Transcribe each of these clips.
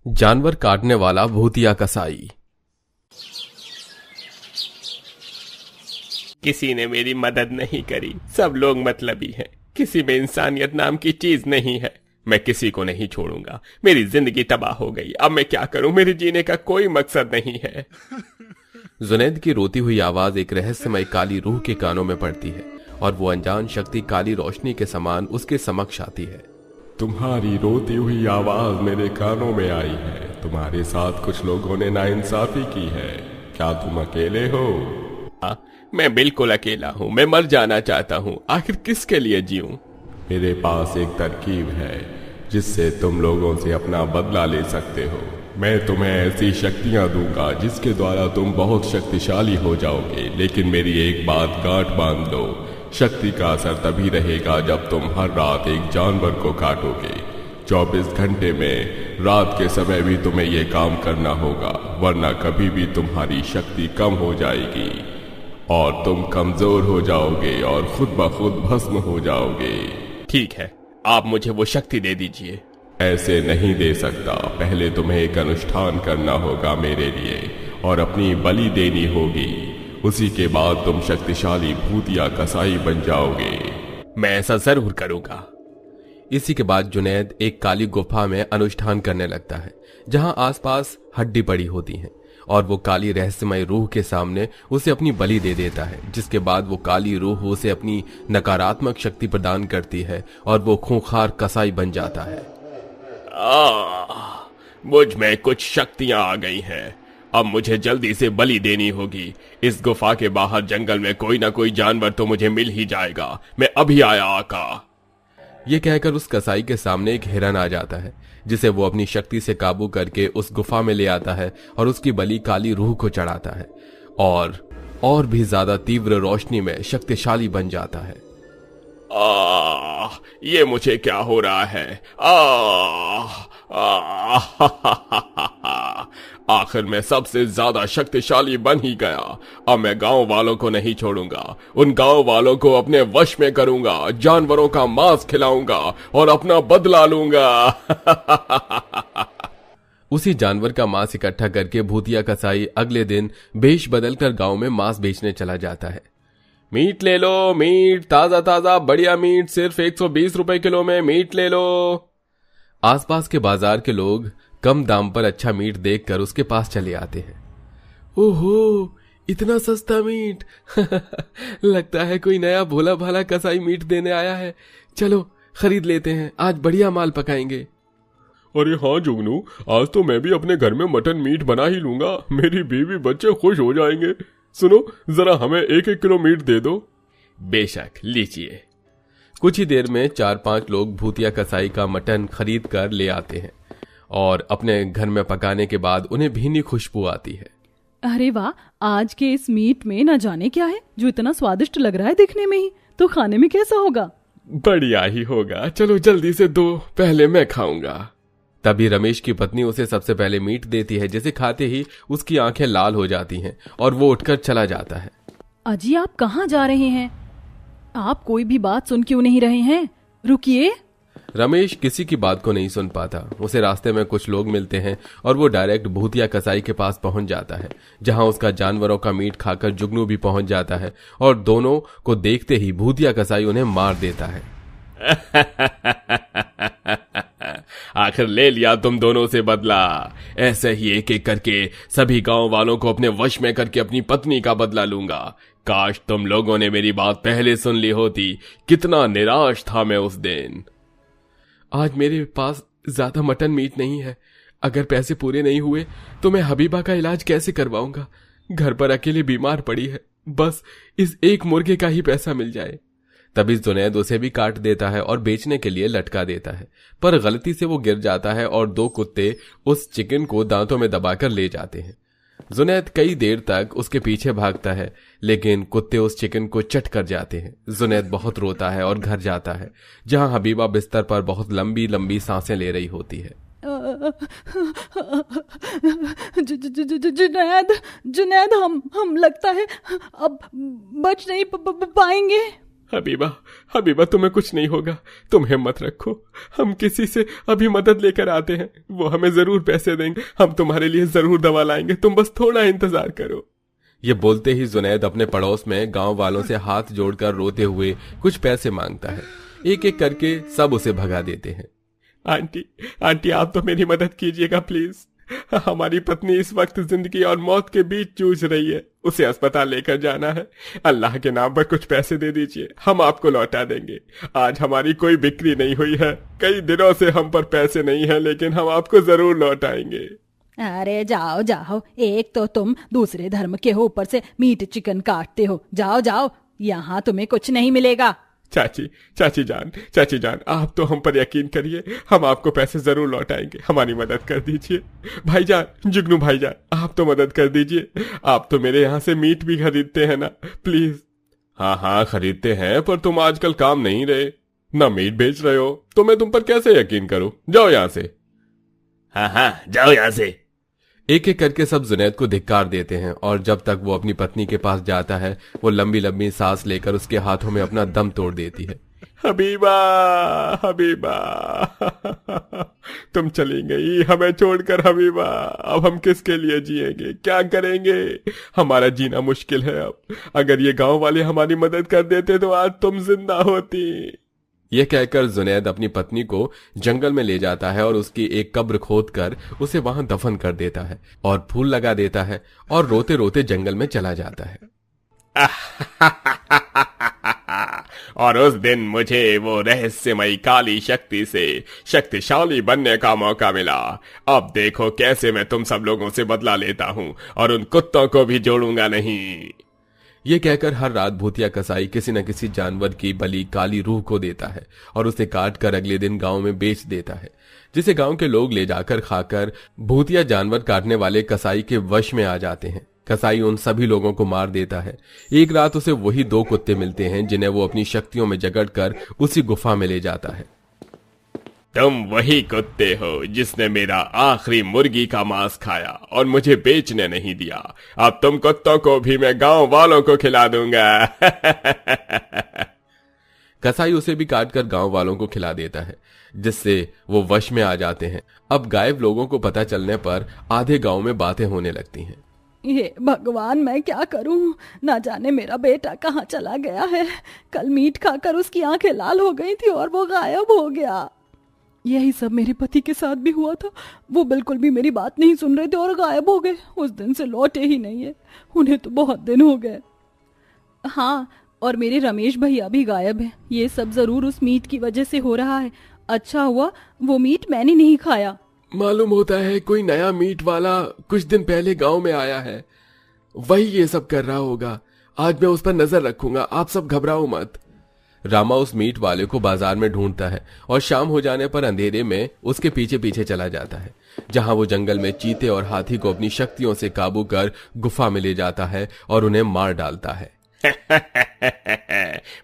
जानवर काटने वाला भूतिया कसाई। किसी ने मेरी मदद नहीं करी, सब लोग मतलबी हैं, किसी में इंसानियत नाम की चीज नहीं है। मैं किसी को नहीं छोड़ूंगा। मेरी जिंदगी तबाह हो गई, अब मैं क्या करूं? मेरे जीने का कोई मकसद नहीं है। जुनैद की रोती हुई आवाज एक रहस्यमय काली रूह के कानों में पड़ती है और वो अनजान शक्ति काली रोशनी के समान उसके समक्ष आती है। तुम्हारी रोती हुई आवाज मेरे कानों में आई है। तुम्हारे साथ कुछ लोगों ने नाइंसाफी की है। क्या तुम अकेले हो? मैं बिल्कुल अकेला हूँ। मैं मर जाना चाहता हूँ। आखिर किसके लिए जीऊं? मेरे पास एक तरकीब है जिससे तुम लोगों से अपना बदला ले सकते हो। मैं तुम्हें ऐसी शक्तियां दूंगा जिसके द्वारा तुम बहुत शक्तिशाली हो जाओगे। लेकिन मेरी एक बात गांठ बांध लो, शक्ति का असर तभी रहेगा जब तुम हर रात एक जानवर को काटोगे। 24 घंटे में रात के समय भी तुम्हें यह काम करना होगा, वरना कभी भी तुम्हारी शक्ति कम हो जाएगी और तुम कमजोर हो जाओगे और खुद ब खुद भस्म हो जाओगे। ठीक है, आप मुझे वो शक्ति दे दीजिए। ऐसे नहीं दे सकता। पहले तुम्हें एक अनुष्ठान करना होगा मेरे लिए और अपनी बलि देनी होगी। उसी के बाद तुम शक्तिशाली भूतिया कसाई बन जाओगे। मैं ऐसा जरूर करूंगा। इसी के बाद जुनैद एक काली गुफा में अनुष्ठान करने लगता है जहां आसपास हड्डी पड़ी होती हैं और वो काली रहस्यमय रूह के सामने उसे अपनी बलि दे देता है, जिसके बाद वो काली रूह उसे अपनी नकारात्मक शक्ति प्रदान करती है और वो खूंखार कसाई बन जाता है। मुझ में कुछ शक्तियां आ गई हैं। अब मुझे जल्दी से बलि देनी होगी। इस गुफा के बाहर जंगल में कोई ना कोई जानवर तो मुझे मिल ही जाएगा। मैं अभी आया आका। ये कहकर उस कसाई के सामने एक हिरन आ जाता है जिसे वो अपनी शक्ति से काबू करके उस गुफा में ले आता है और उसकी बलि काली रूह को चढ़ाता है और भी ज्यादा तीव्र रोशनी में शक्तिशाली बन जाता है। ये मुझे क्या हो रहा है? आखिर मैं सबसे ज्यादा शक्तिशाली बन ही गया। अब मैं गांव वालों को नहीं छोड़ूंगा। उन गांव वालों को अपने वश में करूंगा, जानवरों का मांस खिलाऊंगा और अपना बदला लूंगा। उसी जानवर का मांस इकट्ठा करके भूतिया कसाई अगले दिन भेष बदलकर गांव में मांस बेचने चला जाता है। मीट ले लो, मीट ताजा ताजा बढ़िया मीट, सिर्फ 120 रुपए किलो में मीट ले लो। आसपास के बाजार के लोग कम दाम पर अच्छा मीट देखकर उसके पास चले आते हैं। ओहो, इतना सस्ता मीट। लगता है कोई नया भोला भाला कसाई मीट देने आया है। चलो खरीद लेते हैं, आज बढ़िया माल पकाएंगे। अरे हाँ जुगनू, आज तो मैं भी अपने घर में मटन मीट बना ही लूंगा। मेरी बीवी बच्चे खुश हो जाएंगे। सुनो, जरा हमें 1-1 किलो मीट दे दो। बेशक, लीजिए। कुछ ही देर में 4-5 लोग भूतिया कसाई का मटन खरीद कर ले आते हैं और अपने घर में पकाने के बाद उन्हें भीनी खुशबू आती है। अरे वाह, आज के इस मीट में न जाने क्या है जो इतना स्वादिष्ट लग रहा है दिखने में ही, तो खाने में कैसा होगा? बढ़िया ही होगा। चलो जल्दी से दो, पहले मैं खाऊंगा। तभी रमेश की पत्नी उसे सबसे पहले मीट देती है, जिसे खाते ही उसकी आंखें लाल हो जाती हैं और वो उठकर चला जाता है। अजी, आप कहाँ जा रहे हैं? आप कोई भी बात सुन क्यों नहीं रहे हैं? रुकिए। रमेश किसी की बात को नहीं सुन पाता। उसे रास्ते में कुछ लोग मिलते हैं और वो डायरेक्ट भूतिया कसाई के पास पहुंच जाता है, जहां उसका जानवरों का मीट खाकर जुगनू भी पहुंच जाता है और दोनों को देखते ही भूतिया कसाई उन्हें मार देता है। आखिर ले लिया तुम दोनों से बदला। ऐसे ही एक एक करके सभी गांव वालों को अपने वश में करके अपनी पत्नी का बदला लूंगा। काश तुम लोगों ने मेरी बात पहले सुन ली होती। कितना निराश था मैं उस दिन। आज मेरे पास ज्यादा मटन मीट नहीं है। अगर पैसे पूरे नहीं हुए तो मैं हबीबा का इलाज कैसे करवाऊंगा? घर पर अकेले बीमार पड़ी है। बस इस एक मुर्गे का ही पैसा मिल जाए। तभी जुनैद उसे भी काट देता है और बेचने के लिए लटका देता है, पर गलती से वो गिर जाता है और 2 कुत्ते उस चिकन को दांतों में दबाकर ले जाते हैं। जुनैद कई देर तक उसके पीछे भागता है, लेकिन कुत्ते उस चिकन को चट कर जाते हैं। जुनैद बहुत रोता है और घर जाता है, जहां हबीबा बिस्तर पर बहुत लंबी लंबी सांसें ले रही होती है। जुनैद, जुनैद, हम लगता है अब बच नहीं पाएंगे। हबीबा, हबीबा तुम्हें कुछ नहीं होगा, तुम हिम्मत रखो। हम किसी से अभी मदद लेकर आते हैं, वो हमें जरूर पैसे देंगे। हम तुम्हारे लिए जरूर दवा लाएंगे, तुम बस थोड़ा इंतजार करो। ये बोलते ही जुनैद अपने पड़ोस में गांव वालों से हाथ जोड़कर रोते हुए कुछ पैसे मांगता है। एक एक करके सब उसे भगा देते हैं। आंटी, आंटी आप तो मेरी मदद कीजिएगा प्लीज। हमारी पत्नी इस वक्त जिंदगी और मौत के बीच जूझ रही है, उसे अस्पताल लेकर जाना है। अल्लाह के नाम पर कुछ पैसे दे दीजिए, हम आपको लौटा देंगे। आज हमारी कोई बिक्री नहीं हुई है, कई दिनों से हम पर पैसे नहीं है, लेकिन हम आपको जरूर लौटाएंगे। अरे जाओ जाओ, एक तो तुम दूसरे धर्म के हो, ऊपर से मीट चिकन काटते हो। जाओ जाओ, यहाँ तुम्हें कुछ नहीं मिलेगा। चाची जान आप तो हम पर यकीन करिए, हम आपको पैसे जरूर लौटाएंगे, हमारी मदद कर दीजिए। भाईजान, जुगनू भाईजान, आप तो मदद कर दीजिए, आप तो मेरे यहाँ से मीट भी खरीदते हैं ना, प्लीज। हाँ खरीदते हैं, पर तुम आजकल काम नहीं रहे, ना मीट बेच रहे हो, तो मैं तुम पर कैसे यकीन करूं? जाओ यहाँ से। हाँ जाओ यहाँ से। एक एक करके सब जुनैद को धिक्कार देते हैं और जब तक वो अपनी पत्नी के पास जाता है वो लंबी लंबी सांस लेकर उसके हाथों में अपना दम तोड़ देती है। हबीबा, हबीबा, तुम चली गई हमें छोड़कर हबीबा। अब हम किसके लिए जिएंगे, क्या करेंगे? हमारा जीना मुश्किल है अब। अगर ये गांव वाले हमारी मदद कर देते तो आज तुम जिंदा होती। यह कहकर जुनैद अपनी पत्नी को जंगल में ले जाता है और उसकी एक कब्र खोदकर उसे वहां दफन कर देता है और फूल लगा देता है और रोते रोते जंगल में चला जाता है। और उस दिन मुझे वो रहस्यमयी काली शक्ति से शक्तिशाली बनने का मौका मिला। अब देखो कैसे मैं तुम सब लोगों से बदला लेता हूं और उन कुत्तों को भी जोड़ूंगा नहीं। ये कहकर हर रात भूतिया कसाई किसी न किसी जानवर की बलि काली रूह को देता है और उसे काट कर अगले दिन गांव में बेच देता है, जिसे गांव के लोग ले जाकर खाकर भूतिया जानवर काटने वाले कसाई के वश में आ जाते हैं। कसाई उन सभी लोगों को मार देता है। एक रात उसे वही 2 कुत्ते मिलते हैं जिन्हें वो अपनी शक्तियों में जकड़कर उसी गुफा में ले जाता है। तुम वही कुत्ते हो जिसने मेरा आखिरी मुर्गी का मांस खाया और मुझे बेचने नहीं दिया। अब तुम कुत्तों को भी मैं गांव वालों को खिला दूंगा। कसाई उसे भी काटकर गांव वालों को खिला देता है, जिससे वो वश में आ जाते हैं। अब गायब लोगों को पता चलने पर आधे गांव में बातें होने लगती हैं। ये भगवान, मैं क्या करूं? ना जाने मेरा बेटा कहाँ चला गया है। कल मीट खाकर उसकी आंखें लाल हो गई थी और वो गायब हो गया। यही सब मेरे पति के साथ भी हुआ था। वो बिल्कुल भी मेरी बात नहीं सुन रहे थे और गायब हो गए। उस दिन से लौटे ही नहीं है। उन्हें तो बहुत दिन हो गए। हाँ, और मेरे रमेश भैया भी गायब हैं। ये सब जरूर उस मीट की वजह से हो रहा है। अच्छा हुआ वो मीट मैंने नहीं खाया। मालूम होता है कोई नया मीट वाला कुछ दिन पहले गांव में आया है, वही ये सब कर रहा होगा। आज मैं उस पर नजर रखूंगा, आप सब घबराओ मत। रामा उस मीट वाले को बाजार में ढूंढता है और शाम हो जाने पर अंधेरे में उसके पीछे पीछे चला जाता है, जहां वो जंगल में चीते और हाथी को अपनी शक्तियों से काबू कर गुफा में ले जाता है और उन्हें मार डालता है।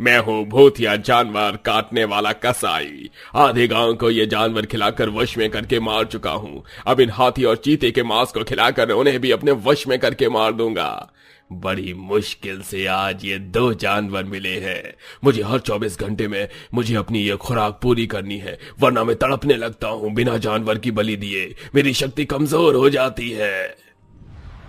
मैं हूँ भूतिया जानवर काटने वाला कसाई। आधे गांव को ये जानवर खिलाकर वश में करके मार चुका हूँ। अब इन हाथी और चीते के मांस को खिलाकर उन्हें भी अपने वश में करके मार दूंगा। बड़ी मुश्किल से आज ये 2 जानवर मिले हैं। मुझे हर 24 घंटे में मुझे अपनी ये खुराक पूरी करनी है, वरना मैं तड़पने लगता हूँ। बिना जानवर की बलि दिए मेरी शक्ति कमजोर हो जाती है।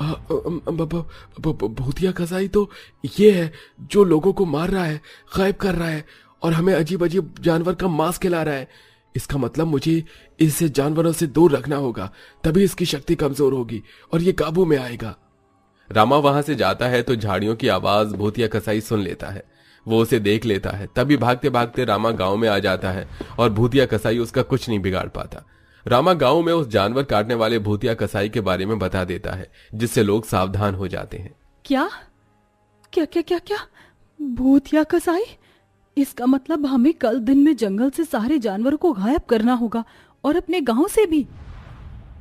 भूतिया कसाई तो ये है जो लोगों को मार रहा है, गायब कर रहा है और हमें अजीब अजीब जानवर का मांस खिला रहा है। इसका मतलब मुझे इसे जानवरों से दूर रखना होगा, तभी इसकी शक्ति कमजोर होगी और ये काबू में आएगा। रामा वहां से जाता है तो झाड़ियों की आवाज भूतिया कसाई सुन लेता है। वो उसे देख लेता है। तभी भागते भागते रामा गांव में आ जाता है और भूतिया कसाई उसका कुछ नहीं बिगाड़ पाता। रामा गांव में उस जानवर काटने वाले भूतिया कसाई के बारे में बता देता है, जिससे लोग सावधान हो जाते हैं। क्या क्या क्या क्या क्या? भूतिया कसाई? इसका मतलब हमें कल दिन में जंगल से सारे जानवरों को गायब करना होगा और अपने गांव से भी।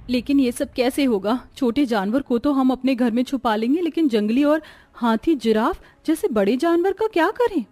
लेकिन ये सब कैसे होगा? छोटे जानवर को तो हम अपने घर में छुपा लेंगे, लेकिन जंगली और हाथी, जिराफ जैसे बड़े जानवर का क्या करें?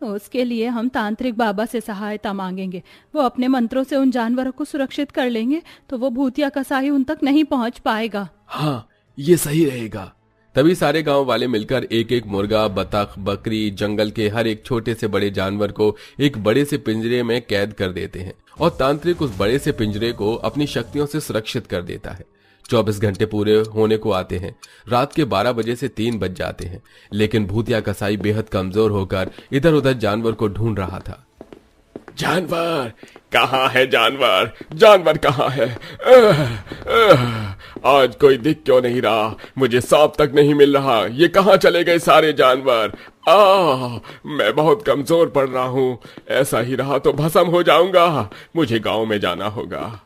उसके लिए हम तांत्रिक बाबा से सहायता मांगेंगे। वो अपने मंत्रों से उन जानवरों को सुरक्षित कर लेंगे तो वो भूतिया कसाई उन तक नहीं पहुंच पाएगा। हाँ, ये सही रहेगा। तभी सारे गांव वाले मिलकर एक एक मुर्गा, बतख, बकरी, जंगल के हर एक छोटे से बड़े जानवर को एक बड़े से पिंजरे में कैद कर देते हैं और तांत्रिक उस बड़े से पिंजरे को अपनी शक्तियों से सुरक्षित कर देता है। 24 घंटे पूरे होने को आते हैं। रात के 12 बजे से 3 बज जाते हैं, लेकिन भूतिया कसाई बेहद कमजोर होकर इधर उधर जानवर को ढूंढ रहा था। जानवर कहाँ है? जानवर, जानवर कहाँ है? आज कोई दिख क्यों नहीं रहा? मुझे सांप तक नहीं मिल रहा। ये कहाँ चले गए सारे जानवर? मैं बहुत कमजोर पड़ रहा हूँ। ऐसा ही रहा तो भस्म हो जाऊंगा। मुझे गांव में जाना होगा।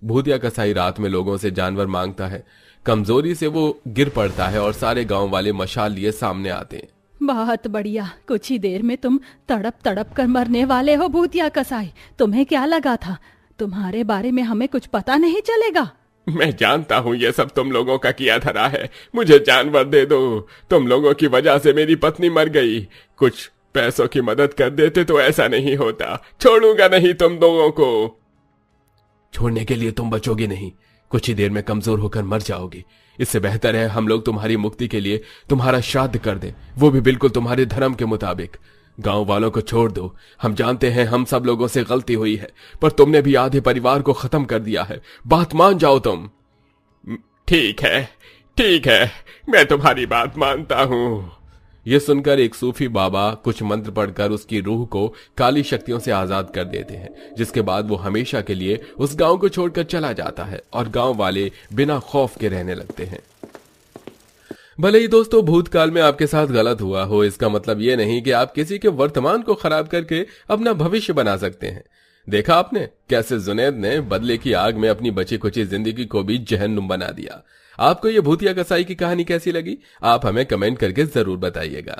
भूतिया कसाई रात में लोगों से जानवर मांगता है। कमजोरी से वो गिर पड़ता है और सारे गांव वाले मशाल लिए सामने आते हैं। बहुत बढ़िया, कुछ ही देर में तुम तड़प तड़प कर मरने वाले हो भूतिया कसाई। तुम्हें क्या लगा था तुम्हारे बारे में हमें कुछ पता नहीं चलेगा? मैं जानता हूँ ये सब तुम लोगों का किया धरा है। मुझे जानवर दे दो। तुम लोगों की वजह से मेरी पत्नी मर गई। कुछ पैसों की मदद कर देते तो ऐसा नहीं होता। छोड़ूंगा नहीं तुम लोगों को। छोड़ने के लिए तुम बचोगे नहीं, कुछ ही देर में कमजोर होकर मर जाओगे। इससे बेहतर है हम लोग तुम्हारी मुक्ति के लिए तुम्हारा श्राद्ध कर दें, वो भी बिल्कुल तुम्हारे धर्म के मुताबिक। गांव वालों को छोड़ दो। हम जानते हैं हम सब लोगों से गलती हुई है, पर तुमने भी आधे परिवार को खत्म कर दिया है। बात मान जाओ तुम। ठीक है, ठीक है, मैं तुम्हारी बात मानता हूँ। यह सुनकर एक सूफी बाबा कुछ मंत्र पढ़कर उसकी रूह को काली शक्तियों से आजाद कर देते हैं, जिसके बाद वो हमेशा के लिए उस गांव को छोड़कर चला जाता है और गांव वाले बिना खौफ के रहने लगते हैं। भले ही दोस्तों भूतकाल में आपके साथ गलत हुआ हो, इसका मतलब ये नहीं कि आप किसी के वर्तमान को खराब करके अपना भविष्य बना सकते हैं। देखा आपने कैसे जुनैद ने बदले की आग में अपनी बची खुची जिंदगी को भी जहन्नुम बना दिया। आपको ये भूतिया कसाई की कहानी कैसी लगी? आप हमें कमेंट करके जरूर बताइएगा।